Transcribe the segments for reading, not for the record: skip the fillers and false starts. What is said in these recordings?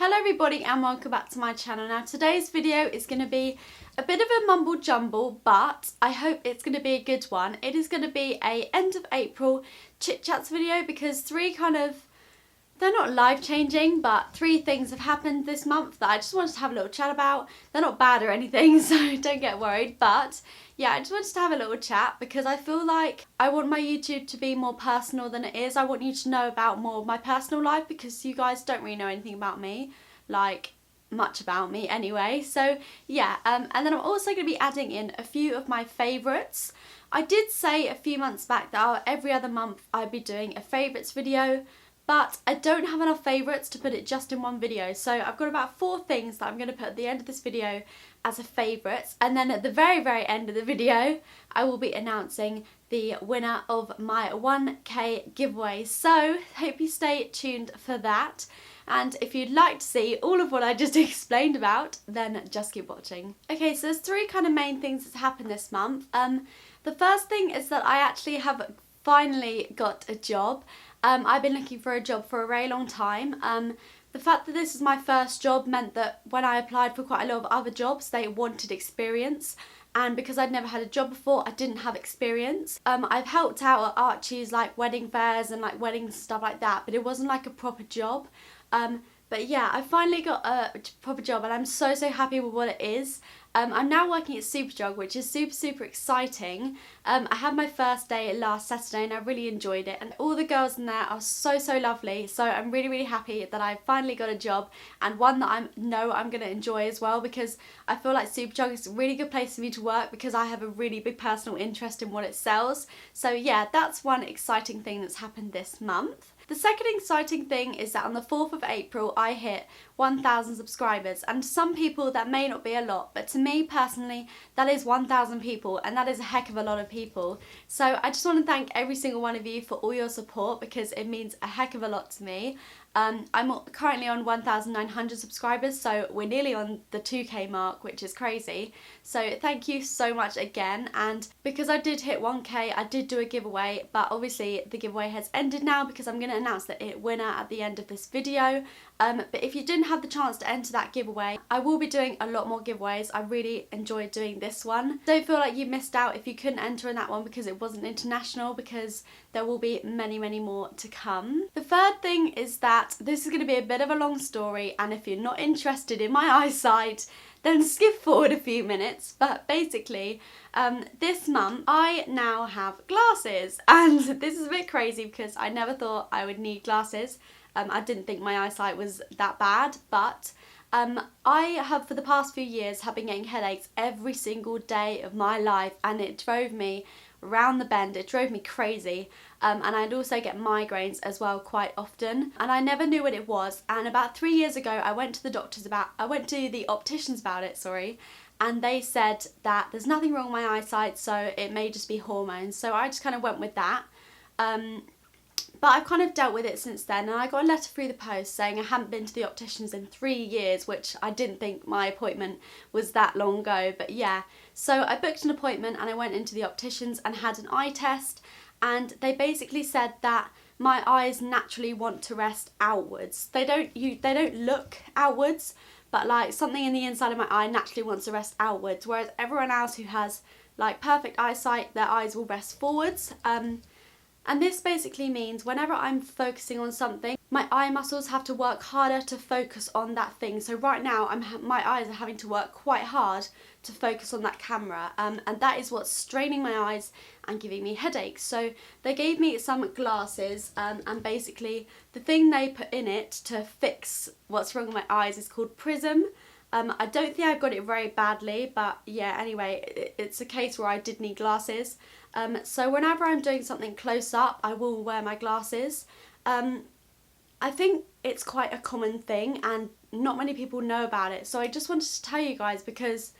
Hello everybody and welcome back to my channel. Now today's video is going to be a bit of a mumble jumble, but I hope it's going to be a good one. It is going to be a end of April chit chats video because they're not life changing, but 3 things have happened this month that I just wanted to have a little chat about. They're not bad or anything, so don't get worried, but yeah, I just wanted to have a little chat because I feel like I want my YouTube to be more personal than it is. I want you to know about more of my personal life because you guys don't really know anything about me, like much about me anyway. So yeah, and then I'm also going to be adding in a few of my favourites. I did say a few months back that every other month I'd be doing a favourites video, but I don't have enough favourites to put it just in one video. So I've got about 4 things that I'm going to put at the end of this video as a favourites, and then at the very end of the video I will be announcing the winner of my 1k giveaway. So hope you stay tuned for that, and if you'd like to see all of what I just explained about, then just keep watching. Okay, so there's 3 kind of main things that's happened this month. The first thing is that I actually have finally got a job. I've been looking for a job for a very long time. The fact that this is my first job meant that when I applied for quite a lot of other jobs, they wanted experience. And because I'd never had a job before, I didn't have experience. I've helped out at Archie's, like wedding fairs and like weddings and stuff like that, but it wasn't like a proper job. But yeah, I finally got a proper job and I'm so happy with what it is. I'm now working at Superdrug, which is super exciting. I had my first day last Saturday and I really enjoyed it, and all the girls in there are so lovely, so I'm really happy that I finally got a job, and one that I know I'm going to enjoy as well, because I feel like Superdrug is a really good place for me to work because I have a really big personal interest in what it sells. So yeah, that's one exciting thing that's happened this month. The second exciting thing is that on the 4th of April I hit 1,000 subscribers, and to some people that may not be a lot, but to me personally that is 1,000 people, and that is a heck of a lot of people. So I just want to thank every single one of you for all your support because it means a heck of a lot to me. I'm currently on 1,900 subscribers, so we're nearly on the 2k mark, which is crazy. So thank you so much again, and because I did hit 1k, I did do a giveaway, but obviously the giveaway has ended now because I'm going to announce the winner at the end of this video. But if you didn't have the chance to enter that giveaway, I will be doing a lot more giveaways. I really enjoyed doing this one. Don't feel like you missed out if you couldn't enter in that one because it wasn't international, because there will be many more to come. The third thing is that this is going to be a bit of a long story, and if you're not interested in my eyesight, then skip forward a few minutes. But basically, this month I now have glasses, and this is a bit crazy because I never thought I would need glasses. I didn't think my eyesight was that bad, but I have for the past few years have been getting headaches every single day of my life, and it drove me round the bend. It drove me crazy, and I'd also get migraines as well quite often, and I never knew what it was. And about 3 years ago I went to the opticians about it, sorry, and they said that there's nothing wrong with my eyesight, so it may just be hormones. So I just kind of went with that. But I've kind of dealt with it since then, and I got a letter through the post saying I hadn't been to the opticians in 3 years, which I didn't think my appointment was that long ago, but yeah. So I booked an appointment and I went into the opticians and had an eye test, and they basically said that my eyes naturally want to rest outwards. They don't look outwards, but like something in the inside of my eye naturally wants to rest outwards, whereas everyone else who has like perfect eyesight, their eyes will rest forwards. And this basically means whenever I'm focusing on something, my eye muscles have to work harder to focus on that thing. So right now my eyes are having to work quite hard to focus on that camera, and that is what's straining my eyes and giving me headaches. So they gave me some glasses, and basically the thing they put in it to fix what's wrong with my eyes is called Prism. I don't think I've got it very badly, but yeah, anyway, it's a case where I did need glasses. So whenever I'm doing something close up, I will wear my glasses. I think it's quite a common thing and not many people know about it. So I just wanted to tell you guys because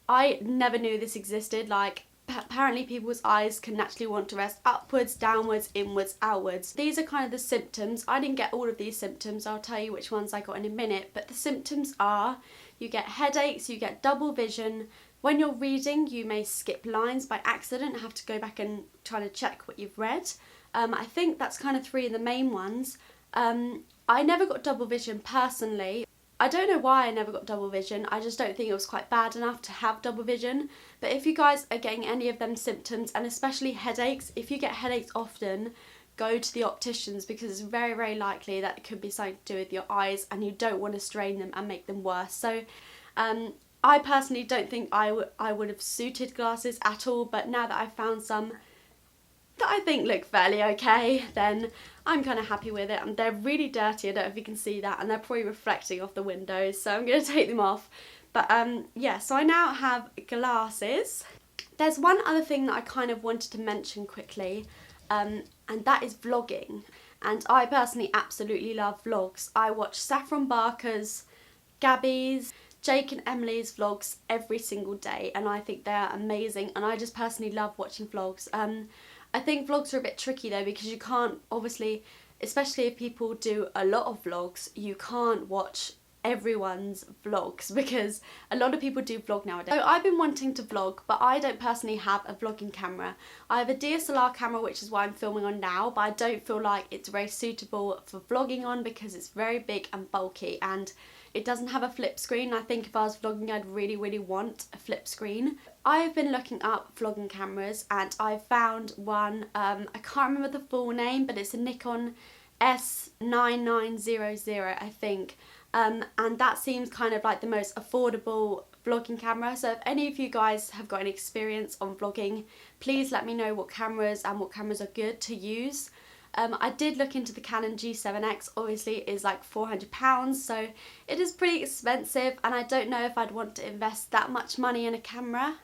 I never knew this existed. Like, apparently people's eyes can naturally want to rest upwards, downwards, inwards, outwards. These are kind of the symptoms. I didn't get all of these symptoms. I'll tell you which ones I got in a minute. But the symptoms are, you get headaches, you get double vision. When you're reading, you may skip lines by accident and have to go back and try to check what you've read. I think that's kind of 3 of the main ones. I never got double vision personally. I don't know why I never got double vision. I just don't think it was quite bad enough to have double vision. But if you guys are getting any of them symptoms, and especially headaches, if you get headaches often, go to the opticians, because it's very, very likely that it could be something to do with your eyes and you don't want to strain them and make them worse. So I personally don't think I would have suited glasses at all, but now that I've found some that I think look fairly okay, then I'm kind of happy with it. And they're really dirty, I don't know if you can see that, and they're probably reflecting off the windows, so I'm going to take them off. But yeah, so I now have glasses. There's one other thing that I kind of wanted to mention quickly, and that is vlogging. And I personally absolutely love vlogs. I watch Saffron Barker's, Gabby's, Jake and Emily's vlogs every single day, and I think they're amazing, and I just personally love watching vlogs. I think vlogs are a bit tricky though, because you can't, obviously, especially if people do a lot of vlogs, you can't watch everyone's vlogs, because a lot of people do vlog nowadays. So I've been wanting to vlog, but I don't personally have a vlogging camera. I have a DSLR camera, which is what I'm filming on now, but I don't feel like it's very suitable for vlogging on, because it's very big and bulky, and it doesn't have a flip screen. I think if I was vlogging, I'd really, really want a flip screen. I've been looking up vlogging cameras, and I've found one, I can't remember the full name, but it's a Nikon S9900, I think. And that seems kind of like the most affordable vlogging camera. So if any of you guys have got any experience on vlogging, please let me know what cameras are good to use. I did look into the Canon G7X, obviously it is like £400, so it is pretty expensive, and I don't know if I'd want to invest that much money in a camera,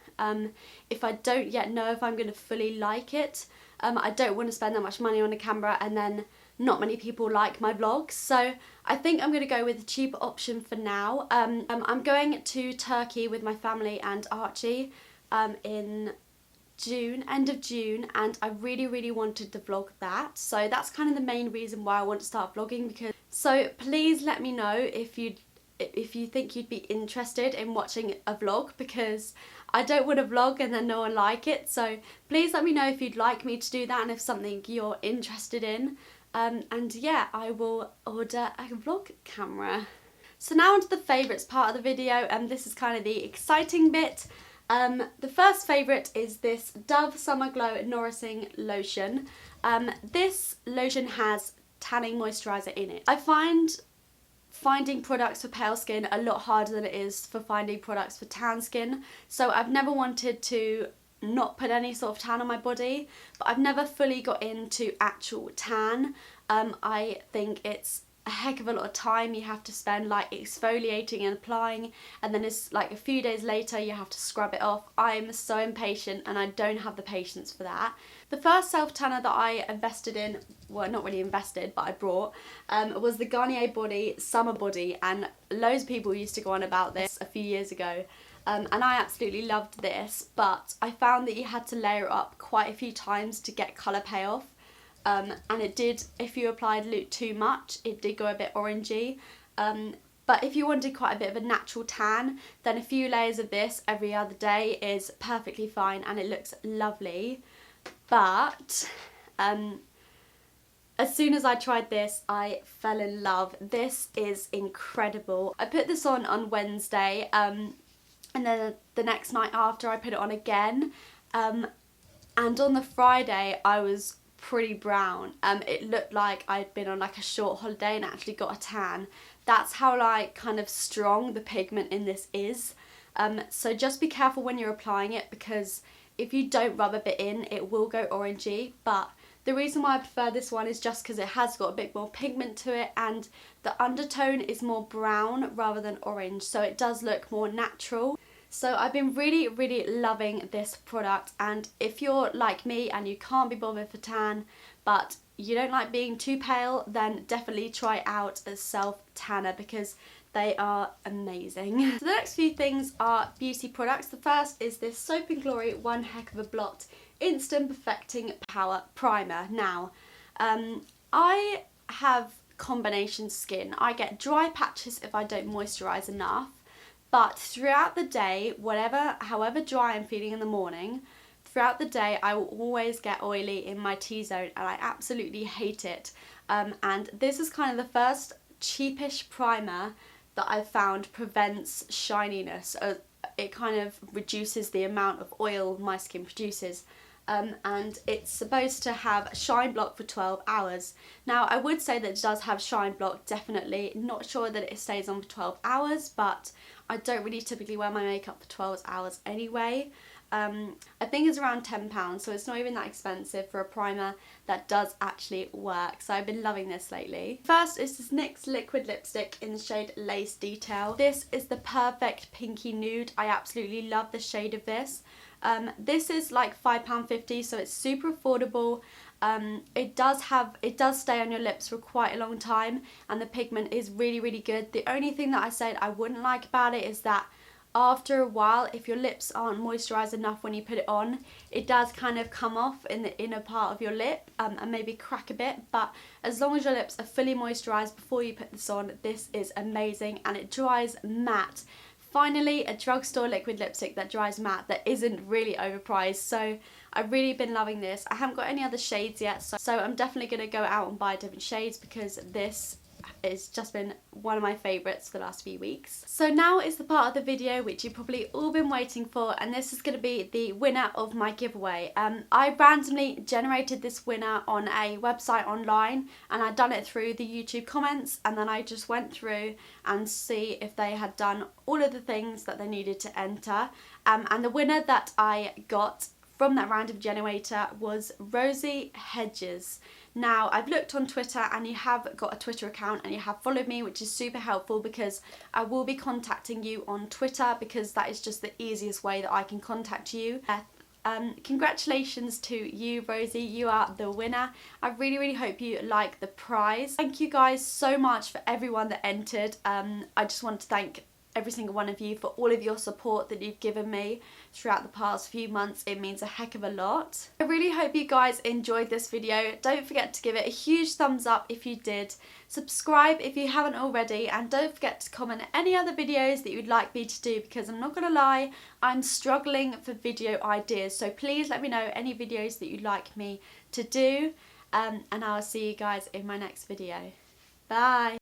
if I don't yet know if I'm going to fully like it. I don't want to spend that much money on a camera and then not many people like my vlogs, so I think I'm going to go with a cheaper option for now. I'm going to Turkey with my family and Archie in June, end of June, and I really, really wanted to vlog that, so that's kind of the main reason why I want to start vlogging. Because so please let me know if you think you'd be interested in watching a vlog, because I don't want to vlog and then no one like it. So please let me know if you'd like me to do that, and if something you're interested in, and yeah, I will order a vlog camera. So now onto the favourites part of the video, and this is kind of the exciting bit. The first favourite is this Dove Summer Glow Nourishing Lotion. This lotion has tanning moisturiser in it. I find finding products for pale skin a lot harder than it is for finding products for tan skin. So I've never wanted to not put any sort of tan on my body, but I've never fully got into actual tan. I think it's a heck of a lot of time you have to spend like exfoliating and applying, and then it's like a few days later you have to scrub it off. I'm so impatient and I don't have the patience for that. The first self tanner that I invested in, well, not really invested, but I brought, was the Garnier Body Summer Body, and loads of people used to go on about this a few years ago. And I absolutely loved this, but I found that you had to layer it up quite a few times to get colour payoff. And it did, if you applied too much, it did go a bit orangey. But if you wanted quite a bit of a natural tan, then a few layers of this every other day is perfectly fine, and it looks lovely. But as soon as I tried this, I fell in love. This is incredible. I put this on Wednesday, and then the next night after I put it on again, and on the Friday I was pretty brown. It looked like I'd been on like a short holiday and actually got a tan. That's how like kind of strong the pigment in this is. So just be careful when you're applying it, because if you don't rub a bit in, it will go orangey. But the reason why I prefer this one is just because it has got a bit more pigment to it, and the undertone is more brown rather than orange, so it does look more natural. So I've been really, really loving this product, and if you're like me and you can't be bothered for tan, but you don't like being too pale, then definitely try out a self tanner, because they are amazing. So the next few things are beauty products. The first is this Soap & Glory One Heck of a Blot Instant Perfecting Power Primer. Now, I have combination skin. I get dry patches if I don't moisturise enough. But throughout the day, however dry I'm feeling in the morning, throughout the day I will always get oily in my T-zone, and I absolutely hate it. And this is kind of the first cheapish primer that I've found prevents shininess. It kind of reduces the amount of oil my skin produces. And it's supposed to have shine block for 12 hours. Now I would say that it does have shine block, definitely. Not sure that it stays on for 12 hours, but I don't really typically wear my makeup for 12 hours anyway. I think it's around £10, so it's not even that expensive for a primer that does actually work. So I've been loving this lately. First is this NYX liquid lipstick in the shade Lace Detail. This is the perfect pinky nude. I absolutely love the shade of this. This is like £5.50, so it's super affordable. It does stay on your lips for quite a long time, and the pigment is really, really good. The only thing that I said I wouldn't like about it is that after a while, if your lips aren't moisturised enough when you put it on, it does kind of come off in the inner part of your lip and maybe crack a bit. But as long as your lips are fully moisturised before you put this on, this is amazing, and it dries matte. Finally, a drugstore liquid lipstick that dries matte that isn't really overpriced. So I've really been loving this. I haven't got any other shades yet, so I'm definitely going to go out and buy different shades, because this it's just been one of my favourites for the last few weeks. So now is the part of the video which you've probably all been waiting for, and this is going to be the winner of my giveaway. I randomly generated this winner on a website online, and I'd done it through the YouTube comments, and then I just went through and see if they had done all of the things that they needed to enter. And the winner that I got from that random generator was Rosie Hedges. Now, I've looked on Twitter, and you have got a Twitter account and you have followed me, which is super helpful, because I will be contacting you on Twitter, because that is just the easiest way that I can contact you. Congratulations to you, Rosie, you are the winner. I really, really hope you like the prize. Thank you guys so much for everyone that entered. I just want to thank every single one of you for all of your support that you've given me throughout the past few months. It means a heck of a lot. I really hope you guys enjoyed this video. Don't forget to give it a huge thumbs up if you did. Subscribe if you haven't already, and don't forget to comment any other videos that you'd like me to do, because I'm not gonna lie, I'm struggling for video ideas. So please let me know any videos that you'd like me to do, and I'll see you guys in my next video. Bye!